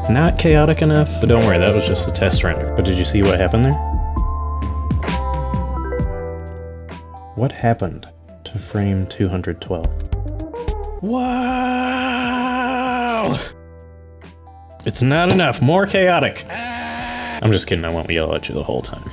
Not chaotic enough, but don't worry, that was just a test render. But did you see what happened there? What happened to frame 212? Wow! It's not enough, more chaotic! I'm just kidding, I won't yell at you the whole time.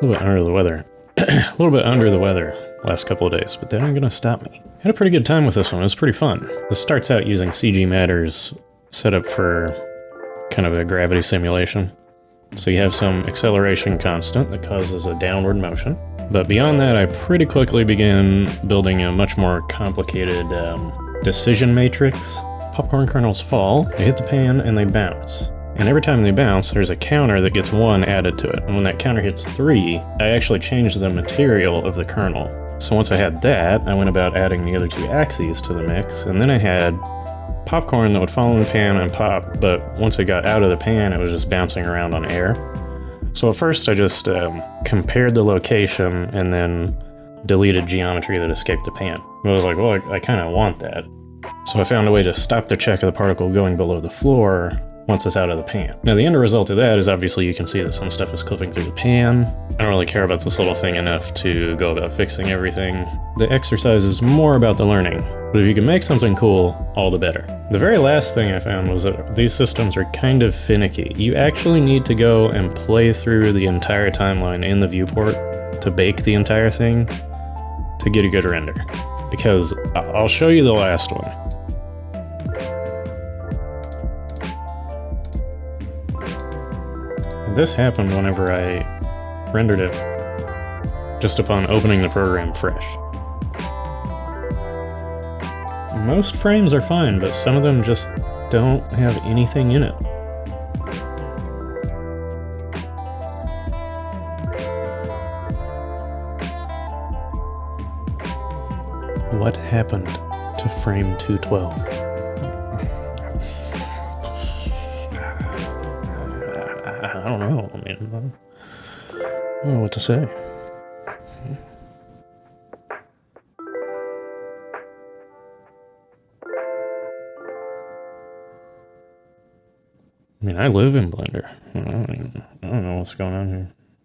A little bit under the weather. A little bit under the weather last couple of days, but that ain't gonna stop me. Had a pretty good time with this one, it was pretty fun. This starts out using CG Matters set up for kind of a gravity simulation. So you have some acceleration constant that causes a downward motion. But beyond that, I pretty quickly began building a much more complicated decision matrix. Popcorn kernels fall, they hit the pan, and they bounce. And every time they bounce, there's a counter that gets 1 added to it. And when that counter hits 3, I actually changed the material of the kernel. So once I had that, I went about adding the other 2 achies to the mix, and then I had popcorn that would fall in the pan and pop, but once it got out of the pan, it was just bouncing around on air. So at first I just compared the location and then deleted geometry that escaped the pan. I was like, well, I kind of want that. So I found a way to stop the check of the particle going below the floor once it's out of the pan. Now the end result of that is obviously you can see that some stuff is clipping through the pan. I don't really care about this little thing enough to go about fixing everything. The exercise is more about the learning, but if you can make something cool, all the better. The very last thing I found was that these systems are kind of finicky. You actually need to go and play through the entire timeline in the viewport to bake the entire thing to get a good render. Because I'll show you the last one. This happened whenever I rendered it just upon opening the program fresh. Most frames are fine, but some of them just don't have anything in it. What happened to frame 212? I don't know. I mean, I don't know what to say. I mean, I live in Blender. I don't know what's going on here.